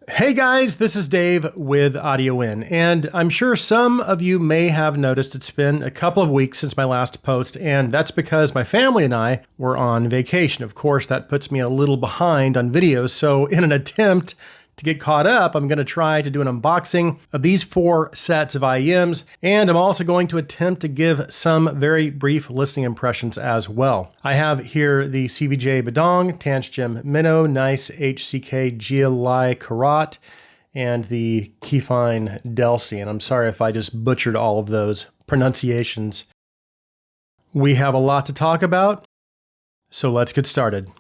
Hey guys, this is Dave with Audio In, and I'm sure some of you may have noticed it's been a couple of weeks since my last post, and that's because my family and I were on vacation. Of course, that puts me a little behind on videos, so in an attempt to get caught up, I'm going to try to do an unboxing of these 4 sets of IEMs, and I'm also going to attempt to give some very brief listening impressions as well. I have here the CVJ BIDONG, Tanchjim MINO, NiceHCK, JIALAI Karat, and the Kefine DELCI, and I'm sorry if I just butchered all of those pronunciations. We have a lot to talk about, so let's get started.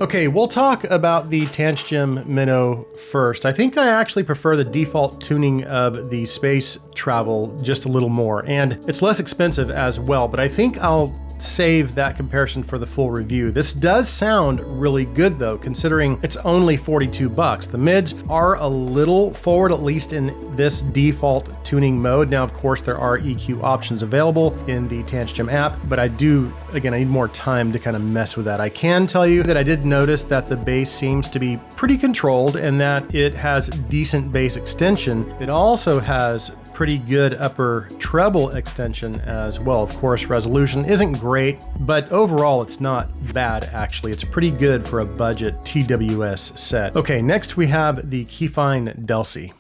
Okay, we'll talk about the Tanchjim MINO first. I think I actually prefer the default tuning of the space travel just a little more, and it's less expensive as well, but I think I'll save that comparison for the full review. This does sound really good though, considering it's only $42. The mids are a little forward, at least in this default tuning mode. Now, of course, there are EQ options available in the Tanchjim app, but I need more time to kind of mess with that. I can tell you that I did notice that the bass seems to be pretty controlled and that it has decent bass extension. It also has pretty good upper treble extension as well. Of course, resolution isn't great, but overall it's not bad actually. It's pretty good for a budget TWS set. Okay, next we have the Kefine DELCI.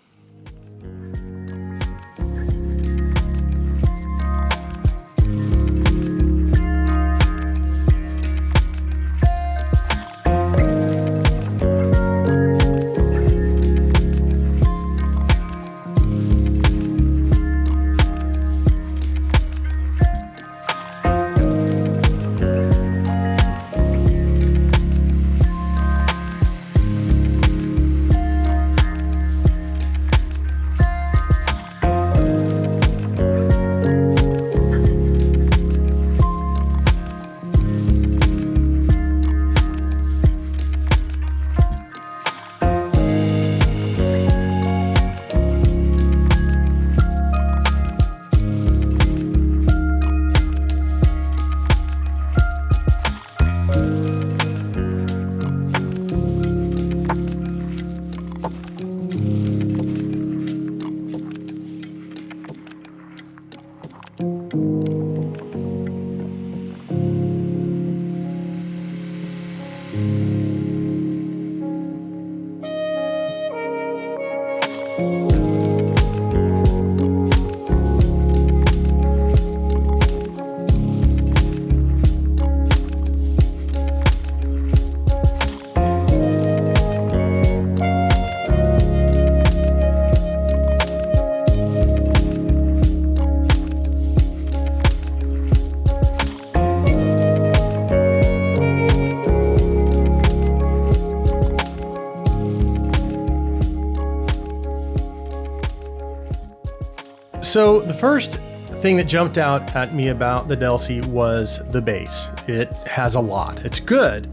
So the first thing that jumped out at me about the DELCI was the bass. It has a lot. It's good,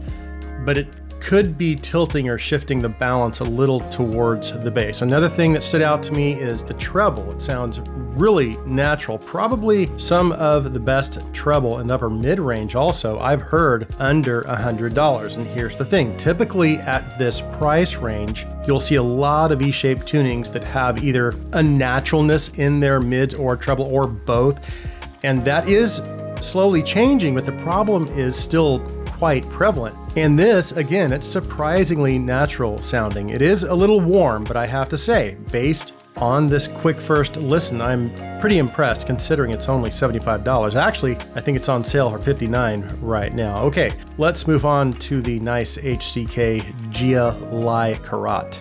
but it could be tilting or shifting the balance a little towards the bass. Another thing that stood out to me is the treble. It sounds really natural, probably some of the best treble in the upper mid-range also I've heard under $100. And here's the thing, typically at this price range, you'll see a lot of E-shaped tunings that have either a naturalness in their mids or treble or both. And that is slowly changing, but the problem is still quite prevalent. And this, again, it's surprisingly natural sounding. It is a little warm, but I have to say, based on this quick first listen, I'm pretty impressed considering it's only $75. Actually, I think it's on sale for $59 right now. Okay, let's move on to the NiceHCK JIALAI Karat.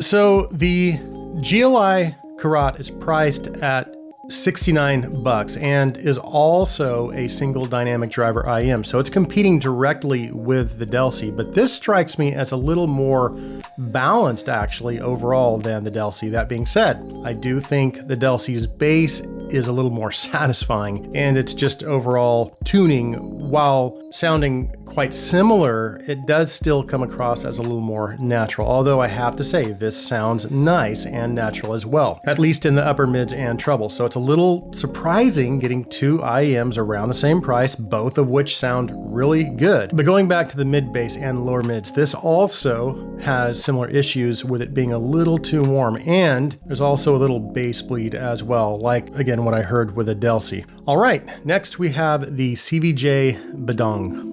So the JIALAI Karat is priced at $69 and is also a single dynamic driver IM. So it's competing directly with the DELCI, but this strikes me as a little more balanced actually overall than the DELCI. That being said, I do think the DELCI's bass is a little more satisfying, and it's just overall tuning, while sounding quite similar, it does still come across as a little more natural. Although I have to say, this sounds nice and natural as well, at least in the upper mids and treble. So it's a little surprising getting two IEMs around the same price, both of which sound really good. But going back to the mid bass and lower mids, this also has similar issues with it being a little too warm, and there's also a little bass bleed as well, like again what I heard with a DELCI. All right, next we have the CVJ BIDONG.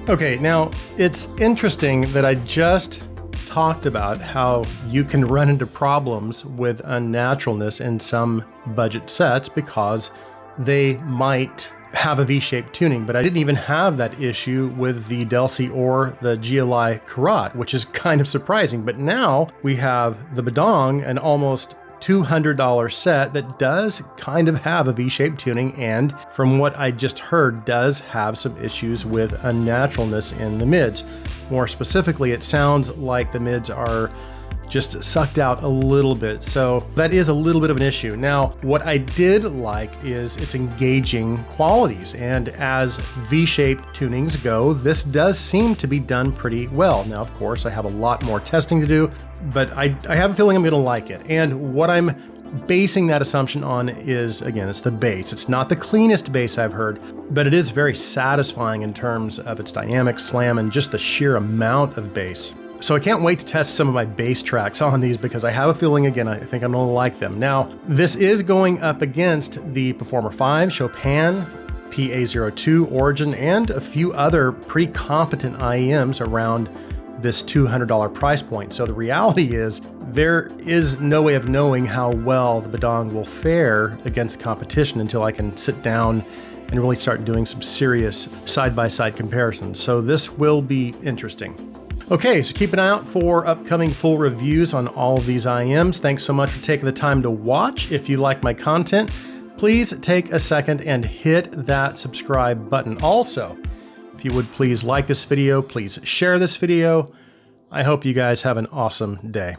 Okay, now it's interesting that I just talked about how you can run into problems with unnaturalness in some budget sets because they might have a V-shaped tuning, but I didn't even have that issue with the DELCI or the JIALAI Karat, which is kind of surprising. But now we have the BIDONG, an almost $200 set that does kind of have a V-shaped tuning, and from what I just heard, does have some issues with unnaturalness in the mids. More specifically, it sounds like the mids are just sucked out a little bit. So that is a little bit of an issue. Now, what I did like is its engaging qualities. And as V-shaped tunings go, this does seem to be done pretty well. Now, of course, I have a lot more testing to do, but I have a feeling I'm gonna like it. And what I'm basing that assumption on is, again, it's the bass. It's not the cleanest bass I've heard, but it is very satisfying in terms of its dynamic slam and just the sheer amount of bass. So I can't wait to test some of my bass tracks on these because I have a feeling, again, I think I'm gonna like them. Now, this is going up against the Performer 5, Chopin, PA02, Origin, and a few other pretty competent IEMs around this $200 price point. So the reality is there is no way of knowing how well the BIDONG will fare against the competition until I can sit down and really start doing some serious side-by-side comparisons. So this will be interesting. Okay, so keep an eye out for upcoming full reviews on all of these IEMs. Thanks so much for taking the time to watch. If you like my content, please take a second and hit that subscribe button. Also, if you would please like this video, please share this video. I hope you guys have an awesome day.